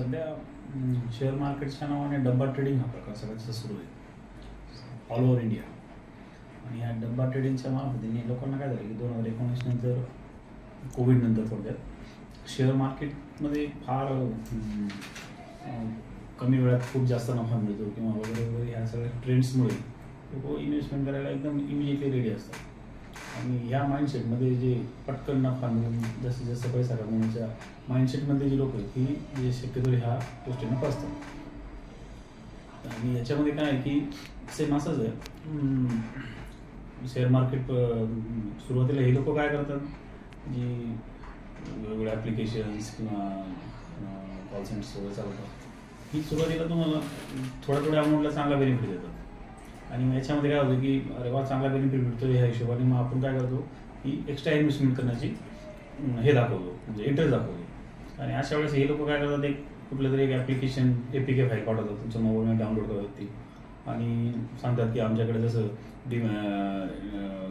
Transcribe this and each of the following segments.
सध्या शेअर मार्केटच्या नावाने डब्बा ट्रेडिंग हा प्रकार सगळ्यात सुरू आहे ऑल ओव्हर इंडिया. आणि या डब्बा ट्रेडिंगच्या मार्फतीने लोकांना काय झालं की 2019 नंतर कोविडनंतर थोडक्यात शेअर मार्केटमध्ये फार कमी वेळात खूप जास्त नफा मिळतो किंवा वगैरे वगैरे ह्या सगळ्या ट्रेंड्समुळे लोक इन्व्हेस्टमेंट करायला एकदम इमिजिएटली रेडी असतात. आणि ह्या माइंडसेटमध्ये जे पटकन नफा मिळून जास्तीत जास्त पैसा कमवण्याच्या माइंडसेटमध्ये जी लोक आहेत ही म्हणजे शक्यतो ह्या गोष्टींना फसतात. आणि याच्यामध्ये काय आहे की सेम असंच आहे, शेअर मार्केट सुरुवातीला हे लोक काय करतात, जी वेगवेगळे ॲप्लिकेशन्स किंवा कॉल सेंटर्स वगैरे चालवतात, ही सुरुवातीला तुम्हाला थोड्या अमाऊंटला चांगला बेनिफिट देतात. आणि याच्यामध्ये काय होतं की अरे वा चांगला बेनिफिट मिळतो ह्या हिशोबाने, मग आपण काय करतो की एक्स्ट्रा इन्व्हेस्टमेंट करण्याची हे दाखवतो, म्हणजे इंटरेस्ट दाखवतो. आणि अशा वेळेस हे लोक काय करतात, एक कुठलं तरी एक ॲप्लिकेशन APK फाईल पाठवतात, तुमच्या मोबाईलमध्ये डाउनलोड करतात ती आणि सांगतात की आमच्याकडे जसं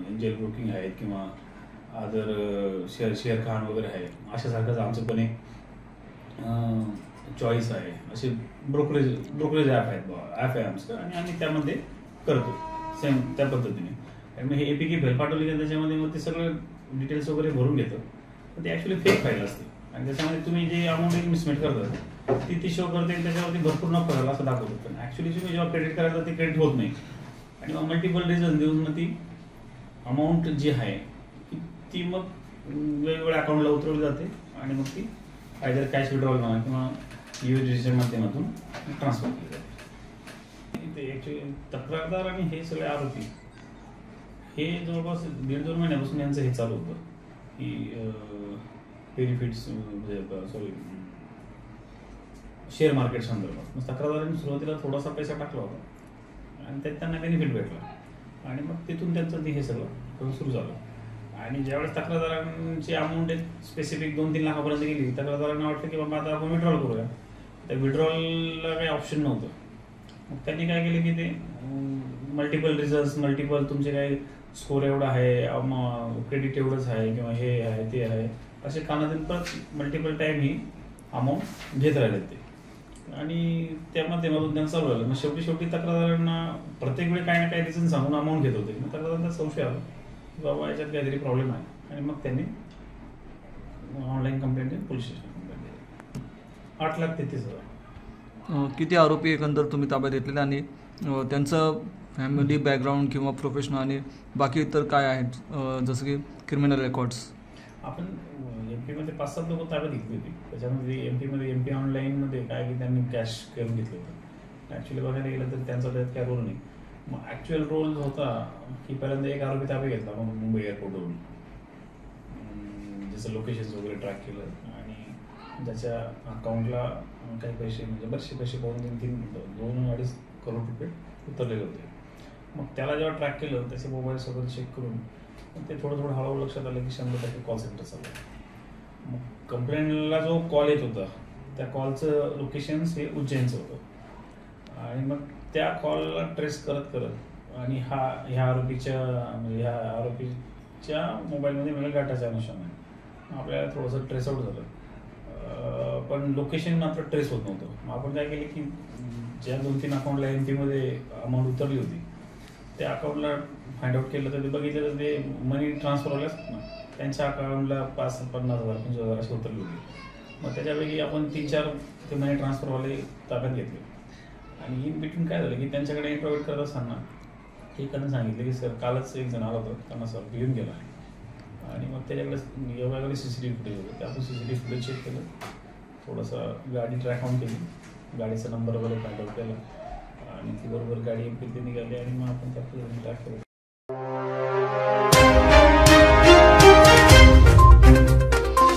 एंजल ब्रोकिंग आहेत किंवा अदर शेअर खान वगैरे आहे, अशासारखंच आमचं पण एक चॉईस आहे, असे ब्रोकरेज ॲप आहे आमचं आणि आम्ही त्यामध्ये करतो सेम त्या पद्धतीने. आणि मग हे APK फाईल पाठवली की त्याच्यामध्ये मग ते सगळं डिटेल्स वगैरे भरून घेतं, पण ते ॲक्च्युली फेक फाईल असते आणि त्याच्यामध्ये तुम्ही जे अमाऊंट इन्व्हेस्टमेंट करता ती शो करते, त्याच्यावरती भरपूर नफा झाला असं दाखवतो. पण ॲक्च्युली तुम्ही जेव्हा क्रेडिट करायचं ते क्रेडिट होत नाही आणि मग मल्टिपल रिझन देऊन मग ती अमाऊंट जी आहे ती मग वेगवेगळ्या अकाउंटला उतरवली जाते आणि मग ती आयदर कॅश विड्रॉल म्हणा किंवा USDच्या माध्यमातून ट्रान्सफर केली जाते. ते ॲक्च्युली तक्रारदार आणि हे सगळे आरोपी हे जवळपास 1.5-2 महिन्यापासून यांचं हे चालू होतं key benefits sorry share market संदर्भात. मग तक्रारदारांनी सुरुवातीला थोडासा पैसा टाकला होता आणि त्यात त्यांना बेनिफिट भेटला आणि मग तिथून त्यांचं हे सगळं सुरू झालं. आणि ज्यावेळेस तक्रारदारांची अमाऊंट एक स्पेसिफिक 2-3 लाखापर्यंत गेली, तक्रारदारांना वाटलं की बाबा आता आपण विड्रॉल करूया. त्या विड्रॉलला काही ऑप्शन नव्हतं. मग त्यांनी काय केलं की ते मल्टिपल तुमचे काय स्कोर एवढा आहे, क्रेडिट एवढंच आहे किंवा हे आहे ते आहे, असे कानातून परत मल्टिपल टाईम ही अमाऊंट घेत राहिले ते आणि त्या माध्यमातून त्यांना चालू राहिलं. मग शेवटी तक्रारदारांना प्रत्येक वेळी काही ना काही रिझन सांगून अमाऊंट घेत होते. मग तक्रारदारांना संशय आला की बाबा याच्यात काहीतरी प्रॉब्लेम आहे आणि मग त्यांनी ऑनलाईन कंप्लेंट देऊन पोलीस स्टेशन कंप्लेंट दिली. 8,33,000. किती आरोपी एकंदर तुम्ही ताब्यात घेतलेले आणि त्यांचं फॅमिली बॅकग्राऊंड किंवा प्रोफेशनल आणि बाकी इतर काय आहेत, जसं की क्रिमिनल रेकॉर्ड्स? आपण MP मध्ये 5-7 लोक ताब्यात घेतली होती. त्याच्यामध्ये MP ऑनलाईनमध्ये काय की त्यांनी कॅश करून घेतलं होतं. ॲक्च्युली बघायला गेलं तर त्यांचा त्यात काय रोल नाही. मग ॲक्च्युअल रोल होता की पहिल्यांदा एक आरोपी ताब्यात घेतला मग मुंबई एअरपोर्टवरून, जसं लोकेशन्स वगैरे ट्रॅक केलं आणि ज्याच्या अकाउंटला काही पैसे म्हणजे बरेचसे पैसे पाहून 2-2.5 करोड रुपये उतरलेले होते. मग त्याला जेव्हा ट्रॅक केलं त्याचे मोबाईल्स वगैरे चेक करून ते थोडं हळूहळू लक्षात आलं की 100% कॉल सेंटर चालू. मग कंप्लेंटला जो कॉल येत होता त्या कॉलचं लोकेशन्स हे उज्जैनचं होतं आणि मग त्या कॉलला ट्रेस करत आणि ह्या आरोपीच्या मोबाईलमध्ये मेलगाठाच्या अनुषंगाने आपल्याला थोडंसं ट्रेस आउट झालं, पण लोकेशन मात्र ट्रेस होत नव्हतं. मग आपण काय केलं की ज्या 2-3 अकाउंटला MP मध्ये अमाऊंट उतरली होती त्या अकाउंटला फाइंड आउट केलं तर ते बघितलं तर ते मनी ट्रान्सफर वाल्याच ना त्यांच्या अकाउंटला 50,000 25,000 अशी उतरली होती. मग त्याच्यापैकी आपण 3-4 ते मनी ट्रान्सफरवाले ताब्यात घेतले आणि इन बिटवीन काय झालं की त्यांच्याकडे इंट्रोव्हेट करत असताना एकानं सांगितलं की सर कालच एक जण आला होता, त्यांना सर घेऊन गेला आणि मग त्याच्याकडे एवढ्याकडे CCTV फुटेज होतं. ते आपण CCTV फुटेज चेक केलं, थोडंसं गाडी ट्रॅक ऑन केली, गाडीचा नंबर वगैरे फाइंड आउट केला आणि ती बरोबर गाडी MP निघाली आणि मग आपण त्या ट्रॅक केलं.